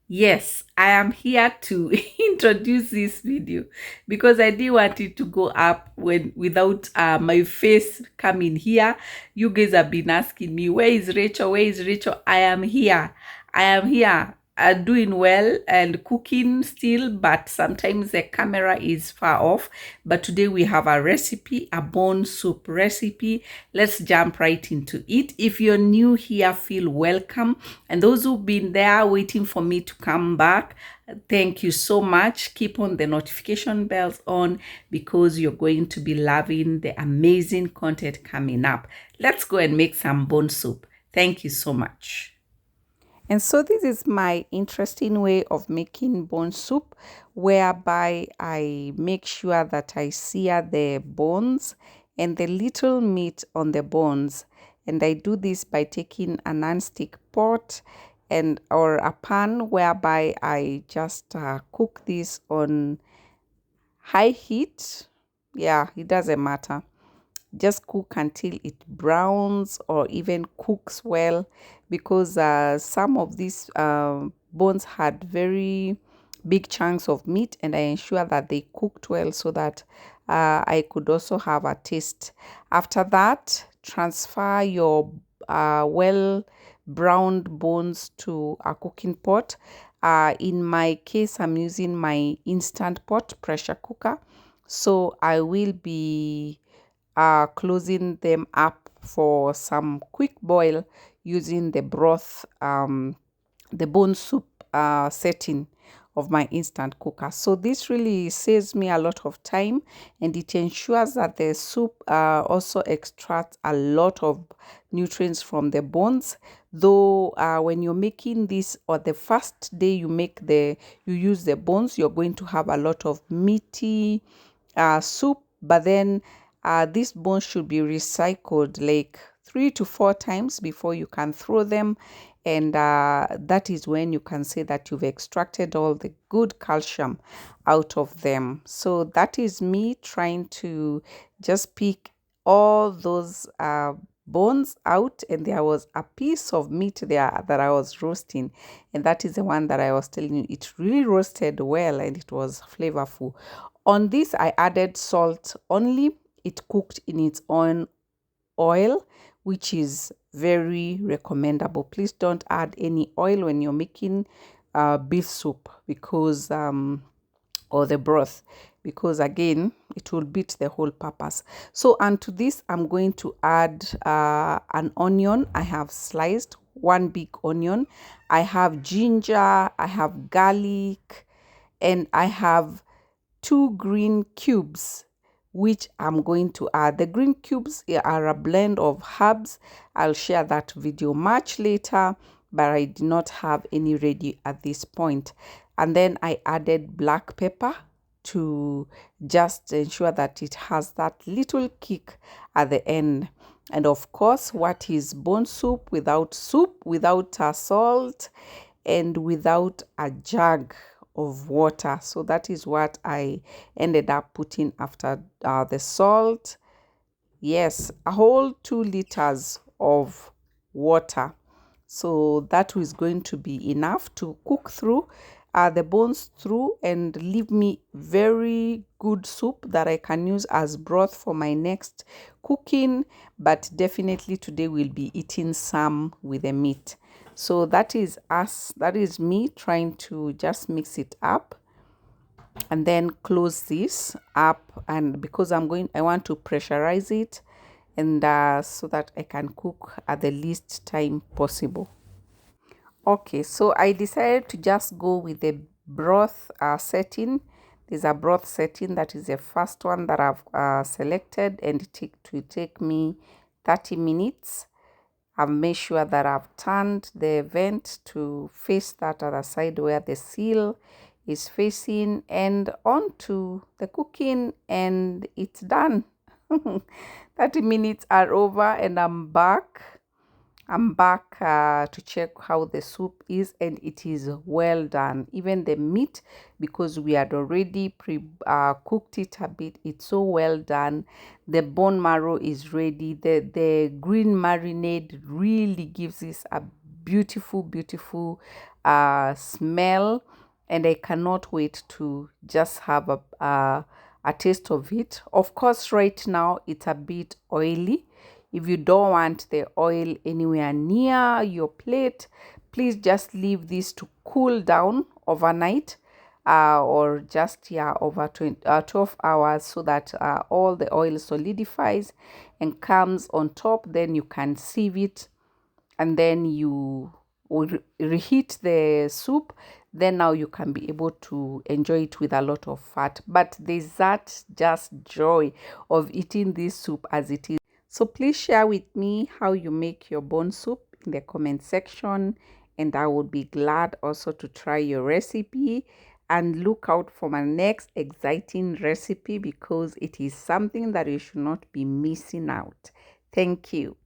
Yes, I am here to introduce this video because I didn't want it to go up when without my face coming here. You guys have been asking me, where is Rachel? Where is Rachel? I am here. I am here. Doing well and cooking still, but sometimes the camera is far off. But today we have a recipe, a bone soup recipe. Let's jump right into it. If you're new here, feel welcome. And those who've been there waiting for me to come back, thank you so much. Keep on the notification bells on because you're going to be loving the amazing content coming up. Let's go and make some bone soup. Thank you so much. And so this is my interesting way of making bone soup, whereby I make sure that I sear the bones and the little meat on the bones. And I do this by taking a non-stick pot and or a pan whereby I just cook this on high heat. Yeah, it doesn't matter. Just cook until it browns or even cooks well, because some of these bones had very big chunks of meat, and I ensure that they cooked well so that I could also have a taste. After that, transfer your well browned bones to a cooking pot. In my case, I'm using my instant pot pressure cooker, so I will be closing them up for some quick boil using the broth, the bone soup setting of my instant cooker. So this really saves me a lot of time, and it ensures that the soup also extracts a lot of nutrients from the bones. Though when you're making this, or the first day you use the bones, you're going to have a lot of meaty soup, but then these bones should be recycled like 3 to 4 times before you can throw them, and that is when you can say that you've extracted all the good calcium out of them. So that is me trying to just pick all those bones out, and there was a piece of meat there that I was roasting, and that is the one that I was telling you, it really roasted well and it was flavorful. On this I added salt only. It cooked in its own oil, which is very recommendable. Please don't add any oil when you're making beef soup, because or the broth, because again it will beat the whole purpose. So onto this I'm going to add an onion. I have sliced one big onion. I have ginger, I have garlic, and I have 2 green cubes, which I'm going to add. The green cubes are a blend of herbs. I'll share that video much later, but I did not have any ready at this point. And then I added black pepper to just ensure that it has that little kick at the end. And of course, what is bone soup, without salt, and without a jug of water? So that is what I ended up putting after the salt. Yes, a whole 2 liters of water. So that is going to be enough to cook through the bones through and leave me very good soup that I can use as broth for my next cooking. But definitely today we'll be eating some with the meat. So that is me trying to just mix it up and then close this up. And because I want to pressurize it, and so that I can cook at the least time possible. Okay, so I decided to just go with the broth setting. There's a broth setting that is the first one that I've selected, and it will take me 30 minutes. I've made sure that I've turned the vent to face that other side where the seal is facing, and onto the cooking, and it's done. 30 minutes are over, and I'm back. To check how the soup is, and it is well done. Even the meat, because we had already cooked it a bit, it's so well done. The bone marrow is ready. The green marinade really gives this a beautiful smell, and I cannot wait to just have a taste of it. Of course, right now it's a bit oily. If you don't want the oil anywhere near your plate, please just leave this to cool down overnight, or just over 12 hours, so that all the oil solidifies and comes on top. Then you can sieve it, and then you will reheat the soup. Then now you can be able to enjoy it with a lot of fat, but there's that just joy of eating this soup as it is. So please share with me how you make your bone soup in the comment section, and I would be glad also to try your recipe. And look out for my next exciting recipe, because it is something that you should not be missing out. Thank you.